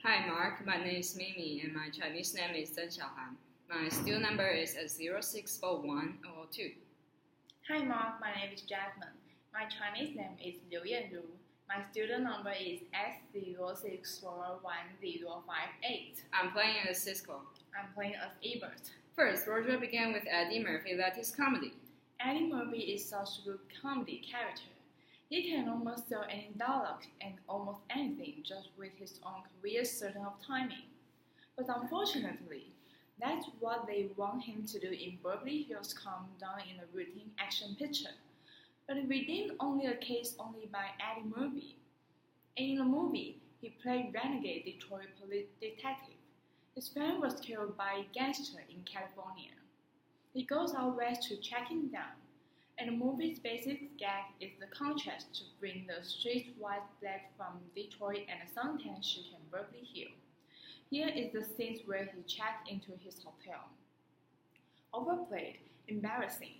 Hi Mark, my name is Mimi and my Chinese name is Zhen Xiaohan. My student number is 064102. Hi Mark, my name is Jasmine. My Chinese name is Liu Yanru. My student number is S06411058. I'm playing as Siskel. I'm playing as Ebert. First, Roger began with Eddie Murphy latest comedy. Eddie Murphy is such a good comedy character. He can almost sell any dialogue and almost anything just with his own career certain of timing. But unfortunately, that's what they want him to do in Beverly Hills Cop done in a routine action picture. But within only a case only by Eddie Murphy. In the movie, he played renegade Detroit police detective. His friend was killed by a gangster in California. He goes out west to track him down, and the movie's basic gag is the contrast to bring the streetwise black from Detroit and the suntan chic in Beverly Hills. Here is the scenes where he checked into his hotel. Overplayed, embarrassing,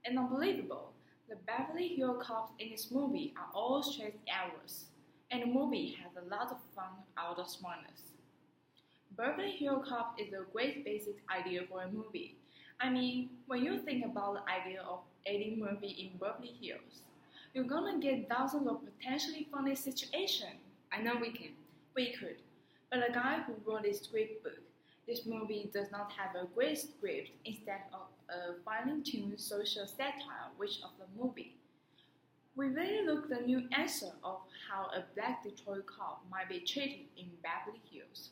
and unbelievable, the Beverly Hills cops in this movie are all straight arrows, and the movie has a lot of fun out of smartness. Beverly Hills Cop is a great basic idea for a movie. I mean, when you think about the idea of Eddie Murphy in Beverly Hills, you're gonna get thousands of potentially funny situations. I know we can. We could. But the guy who wrote this great book, this movie does not have a great script instead of a finely tuned social satire which of the movie. We really look the new answer of how a black Detroit cop might be treated in Beverly Hills.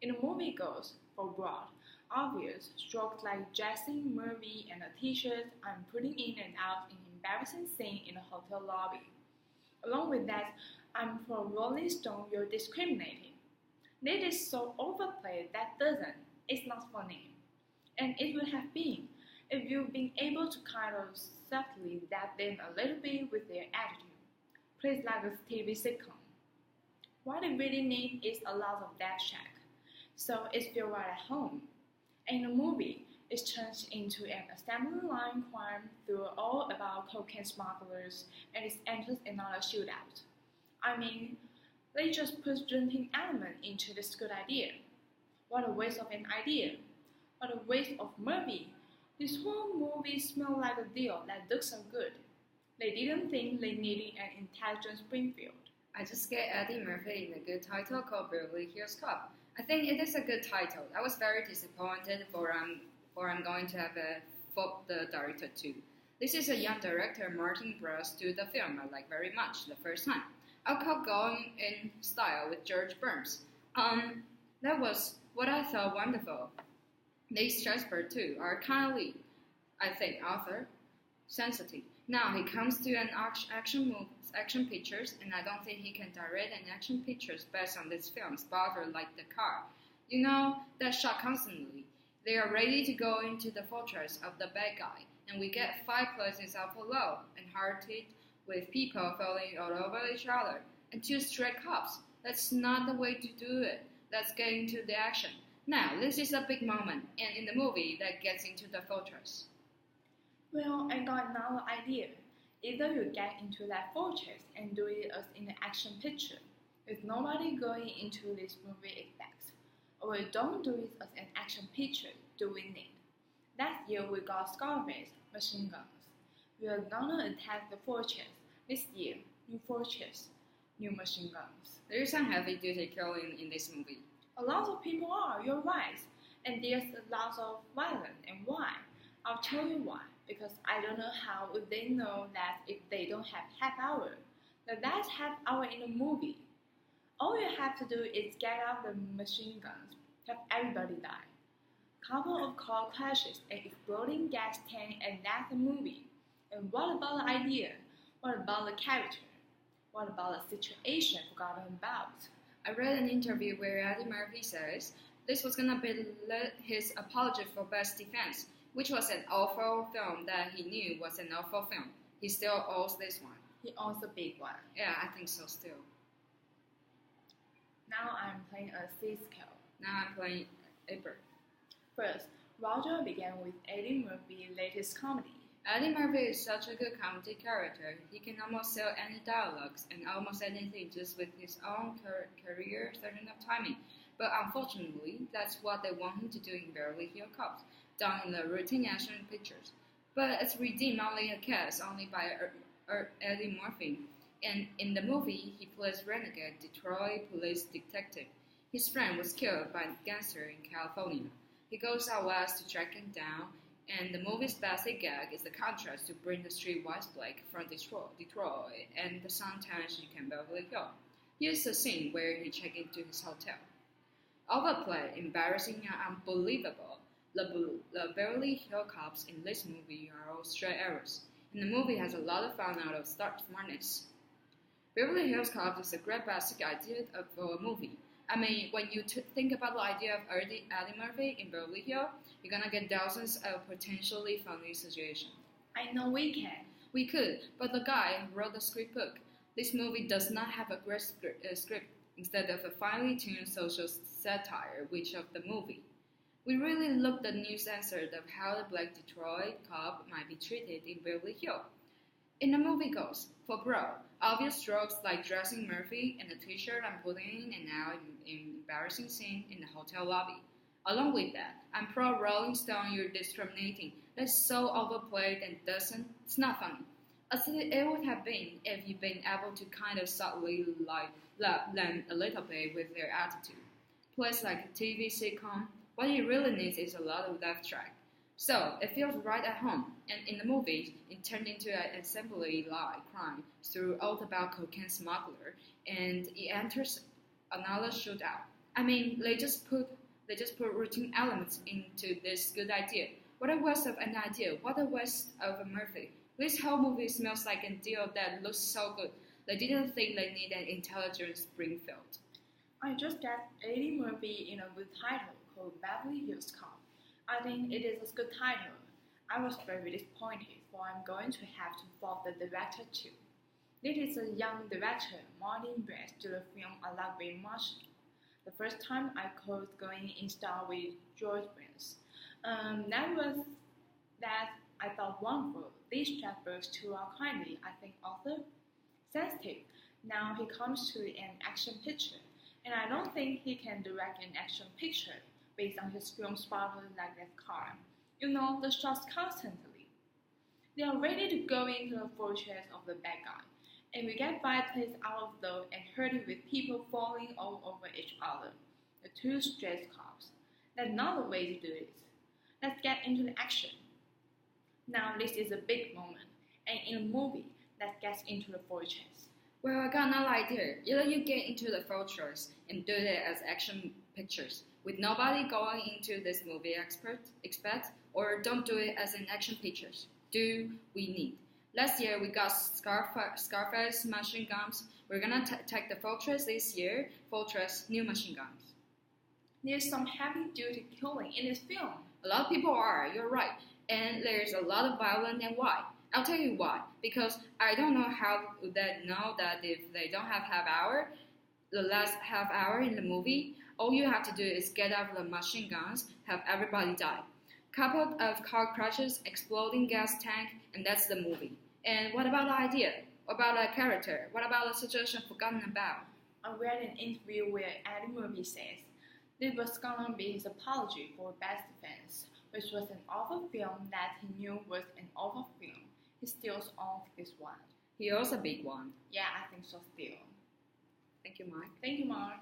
In the movie goes for broad, obvious strokes like dressing Murphy and a t-shirt and putting in and out an embarrassing scene in a hotel lobby. Along with that, I'm for Rolling Stone you're discriminating. It is so overplayed that it's not funny. And it would have been if you've been able to kind of subtly dab them a little bit with their attitude. Plays like a TV sitcom. What they really need is a lot of that check. So it feels right at home. In the movie, it turns into an assembly line crime through all about cocaine smugglers and it enters another shootout. I mean, they just put drinking element into this good idea. What a waste of an idea. What a waste of Murphy. This whole movie smells like a deal that looks so good. They didn't think they needed an intelligent Springfield. I just get Eddie Murphy in a good title called Beverly Hills Cop. I think it is a good title. I was very disappointed for I'm going to have a fault the director too. This is a young director, Martin Brous, do the film I like very much the first time. I'll call going in style with George Burns. That was what I thought wonderful. Lee Strasberg too are kind of lead. I think Arthur, sensitive. Now he comes to an action pictures, and I don't think he can direct an action pictures based on these films. Bother like the car, you know that shot constantly. They are ready to go into the fortress of the bad guy, and we get 5 places up below and hearted with people falling all over each other and 2 stray cops. That's not the way to do it. Let's get into the action. Now, this is a big moment, and in the movie that gets into the fortress. Well, I got another idea. Either you get into that fortress and do it as in an action picture, with nobody going into this movie expects, or you don't do it as an action picture, doing it. Last year we got Scarface, machine guns. We are gonna attack the fortress. This year, new fortress, new machine guns. There is some heavy-duty killing in this movie. A lot of people are, you're right. And there's a lot of violence. And why? I'll tell you why. Because I don't know how they know that if they don't have half hour. That's half hour in the movie. All you have to do is get out the machine guns, have everybody die. Couple of car crashes and exploding gas tank, and that's the movie. And what about the idea? What about the character? What about the situation forgotten about? I read an interview where Eddie Murphy says this was gonna be his apology for Best Defense, which was an awful film that he knew was an awful film. He still owes this one. He owns the big one. Yeah, I think so still. Now I'm playing a Siskel. Now I'm playing Ebert. First, Roger began with Eddie Murphy's latest comedy. Eddie Murphy is such a good comedy character. He can almost sell any dialogues and almost anything just with his own career certain of timing. But unfortunately, that's what they want him to do in Beverly Hills Cops, done in the routine action pictures. But it's redeemed only a cast only by Eddie Murphy. And in the movie, he plays renegade Detroit police detective. His friend was killed by a gangster in California. He goes out west to track him down, and the movie's basic gag is the contrast to bring the streetwise Blake from Detroit and the suntan chic in Beverly Hills. Here's a scene where he checks into his hotel. Overplayed, embarrassing, and unbelievable, the Beverly Hills Cops in this movie are all straight arrows, and the movie has a lot of fun out of smartness. Beverly Hills Cops is a great basic idea for a movie. I mean, when you think about the idea of Eddie Murphy in Beverly Hills, you're gonna get thousands of potentially funny situations. I know we can. We could, but the guy who wrote the script book. This movie does not have a great script instead of a finely tuned social satire, which of the movie. We really looked at news answered of how the black Detroit cop might be treated in Beverly Hills. In the movie goes, for bro, obvious strokes like dressing Murphy in a t-shirt and putting in and out in embarrassing scene in the hotel lobby. Along with that, I'm pro Rolling Stone you're discriminating. That's so overplayed and it's not funny. As it would have been if you'd been able to kind of subtly them a little bit with their attitude. Plus, like a TV sitcom, what it really needs is a lot of laugh track. So, it feels right at home, and in the movie, it turned into an assembly line crime through all about cocaine smuggler, and it enters another shootout. I mean, they just put routine elements into this good idea. What a waste of an idea! What a waste of a Murphy! This whole movie smells like a deal that looks so good. They didn't think they need an intelligent Springfield. I just got Eddie Murphy in a good title called Beverly Hills Cop. I think it is a good title. I was very disappointed, for I'm going to have to fault the director too. This is a young director, Martin Brest, to the film I like very much. The first time I called going in star with George Prince. That I thought wonderful. These chapters too are kindly, I think, author sensitive. Now he comes to an action picture, and I don't think he can direct an action picture based on his film spotter like that car. You know, the shots constantly. They are ready to go into the fortress of the bad guy, and we get fireplace out of though and hurting with people falling all over each other. The two stressed cops. That's not the way to do it. Let's get into the action. Now this is a big moment, and in a movie that gets into the fortress. Well, I got another idea. Either you get into the fortress and do it as action pictures, with nobody going into this movie expect, or don't do it as an action pictures. Do we need? Last year we got Scarface machine guns. We're gonna take the fortress this year. Fortress, new machine guns. There's some heavy-duty killing in this film. A lot of people are. You're right. And there's a lot of violence, and why? I'll tell you why. Because I don't know how they know that if they don't have the last half hour in the movie, all you have to do is get out of the machine guns, have everybody die. Couple of car crashes, exploding gas tank, and that's the movie. And what about the idea? What about the character? What about the situation forgotten about? I read an interview where Eddie Murphy says this was gonna be his apology for Best Defense, which was an awful film that he knew was an awful film. He still owns this one. He owns a big one. Yeah, I think so still. Thank you, Mike. Thank you, Mark.